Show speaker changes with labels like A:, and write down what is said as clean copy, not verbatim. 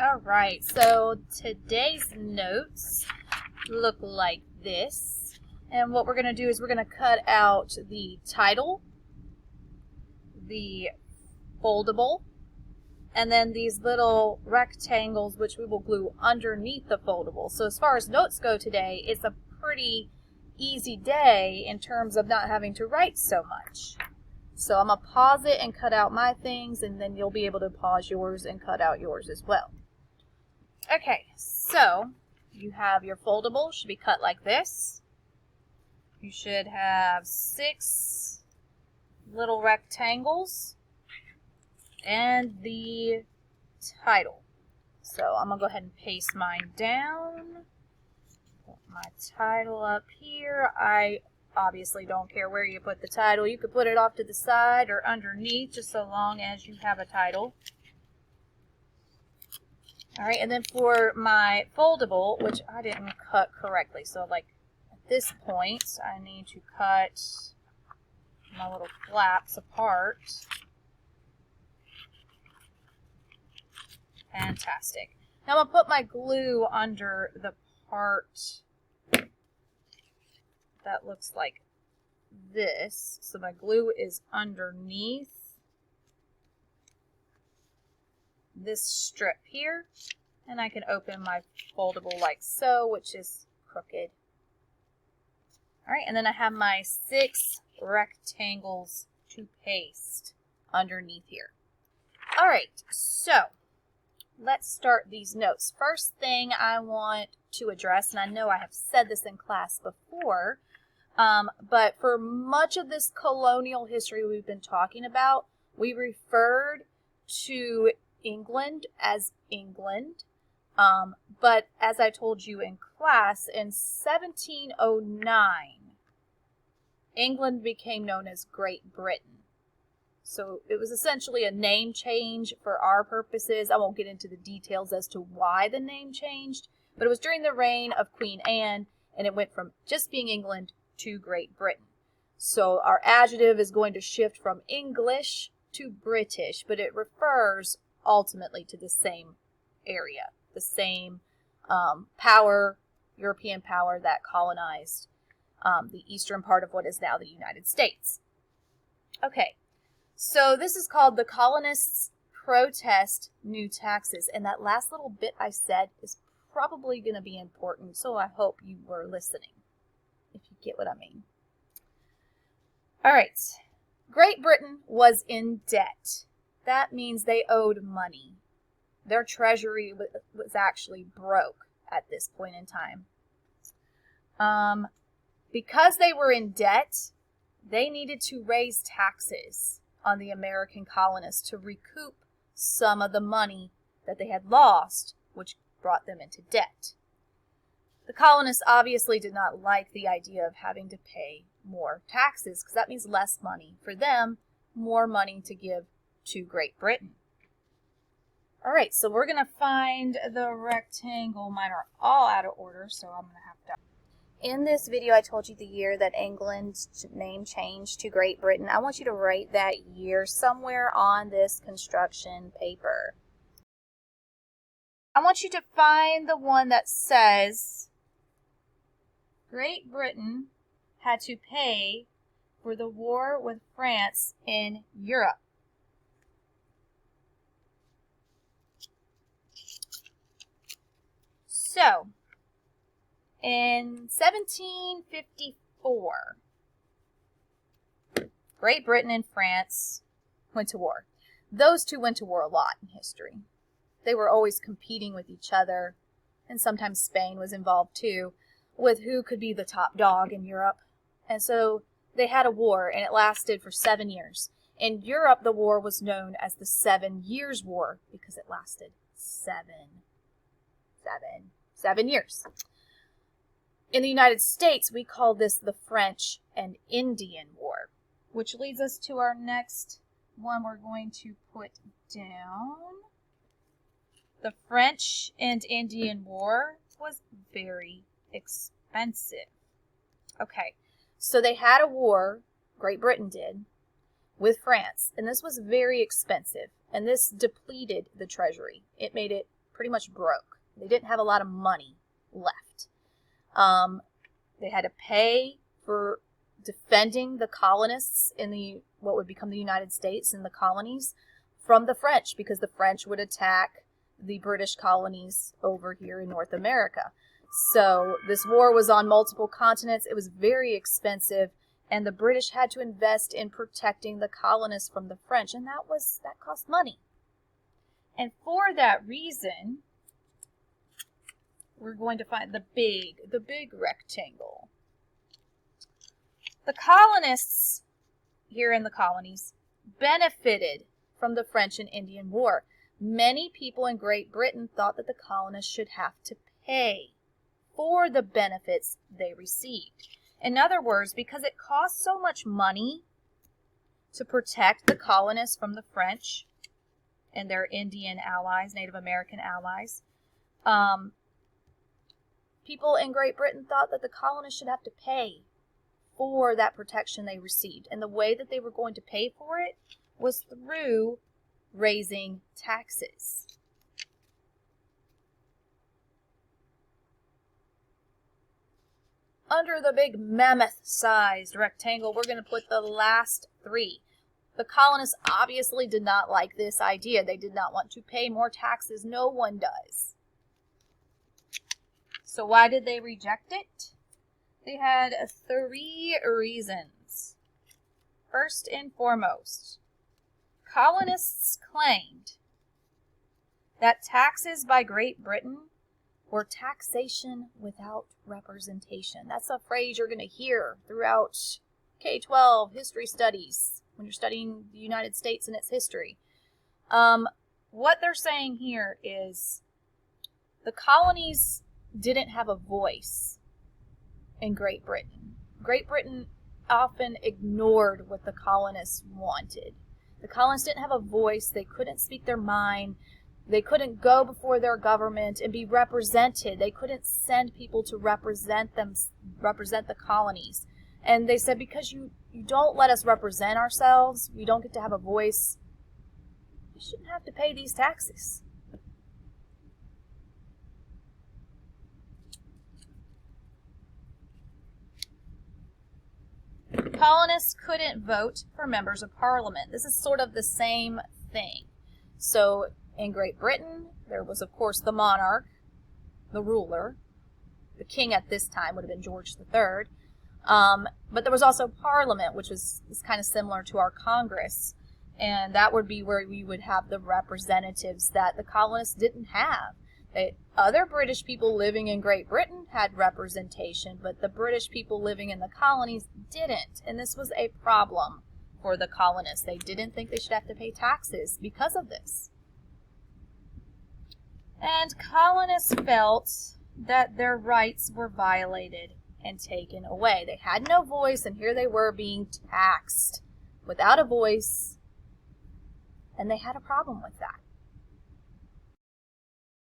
A: All right, so today's notes look like this. And what we're going to do is we're going to cut out the title, the foldable, and then these little rectangles which we will glue underneath the foldable. So as far as notes go today, it's a pretty easy day in terms of not having to write so much. So I'm going to pause it and cut out my things, and then you'll be able to pause yours and cut out yours as well. Okay, so you have your foldable, should be cut like this. You should have 6 little rectangles and the title. So I'm going to go ahead and paste mine down. Put my title up here. I obviously don't care where you put the title. You could put it off to the side or underneath, just so long as you have a title. All right, and then for my foldable, which I didn't cut correctly, so like at this point, I need to cut my little flaps apart. Fantastic. Now I'm going to put my glue under the part that looks like this. So my glue is underneath this strip here, and I can open my foldable like so, which is crooked. All right, and then I have my 6 rectangles to paste underneath here. All right, so let's start these notes. First thing I want to address, and I know I have said this in class before, but for much of this colonial history we've been talking about, we referred to England as England, but as I told you in class, in 1709, England became known as Great Britain. So it was essentially a name change for our purposes. I won't get into the details as to why the name changed, but it was during the reign of Queen Anne, and it went from just being England to Great Britain. So our adjective is going to shift from English to British, but it refers ultimately to the same area, the same power, European power that colonized the eastern part of what is now the United States. Okay, so this is called the Colonists Protest New Taxes, and that last little bit I said is probably going to be important, so I hope you were listening, if you get what I mean. All right, Great Britain was in debt. That means they owed money. Their treasury was actually broke at this point in time. Because they were in debt, they needed to raise taxes on the American colonists to recoup some of the money that they had lost, which brought them into debt. The colonists obviously did not like the idea of having to pay more taxes, because that means less money for them, more money to give to Great Britain. All right, so we're going to find the rectangle. Mine are all out of order, so I'm going to have to. In this video, I told you the year that England's name changed to Great Britain. I want you to write that year somewhere on this construction paper. I want you to find the one that says Great Britain had to pay for the war with France in Europe. So, in 1754, Great Britain and France went to war. Those two went to war a lot in history. They were always competing with each other, and sometimes Spain was involved too, with who could be the top dog in Europe. And so they had a war, and it lasted for 7 years. In Europe, the war was known as the 7 Years' War because it lasted 7 years. In the United States, we call this the French and Indian War, which leads us to our next one we're going to put down. The French and Indian War was very expensive. Okay, so they had a war, Great Britain did, with France, and this was very expensive, and this depleted the treasury. It made it pretty much broke. They didn't have a lot of money left. They had to pay for defending the colonists in what would become the United States and the colonies from the French, because the French would attack the British colonies over here in North America. So this war was on multiple continents. It was very expensive, and the British had to invest in protecting the colonists from the French, and that cost money. And for that reason, we're going to find the big rectangle. The colonists here in the colonies benefited from the French and Indian War. Many people in Great Britain thought that the colonists should have to pay for the benefits they received. In other words, because it cost so much money to protect the colonists from the French and their Indian allies, Native American allies, people in Great Britain thought that the colonists should have to pay for that protection they received. And the way that they were going to pay for it was through raising taxes. Under the big mammoth-sized rectangle, we're going to put the last three. The colonists obviously did not like this idea. They did not want to pay more taxes. No one does. So why did they reject it? They had 3 reasons. First and foremost, colonists claimed that taxes by Great Britain were taxation without representation. That's a phrase you're going to hear throughout K-12 history studies when you're studying the United States and its history. What they're saying here is the colonies didn't have a voice in Great Britain. Great Britain often ignored what the colonists wanted. The colonists didn't have a voice. They couldn't speak their mind. They couldn't go before their government and be represented. They couldn't send people to represent the colonies. And they said, because you don't let us represent ourselves, we don't get to have a voice, we shouldn't have to pay these taxes. Colonists couldn't vote for members of Parliament. This is sort of the same thing. So in Great Britain, there was, of course, the monarch, the ruler. The king at this time would have been George III. But there was also Parliament, which is kind of similar to our Congress. And that would be where we would have the representatives that the colonists didn't have. Other British people living in Great Britain had representation, but the British people living in the colonies didn't. And this was a problem for the colonists. They didn't think they should have to pay taxes because of this. And colonists felt that their rights were violated and taken away. They had no voice, and here they were being taxed without a voice, and they had a problem with that.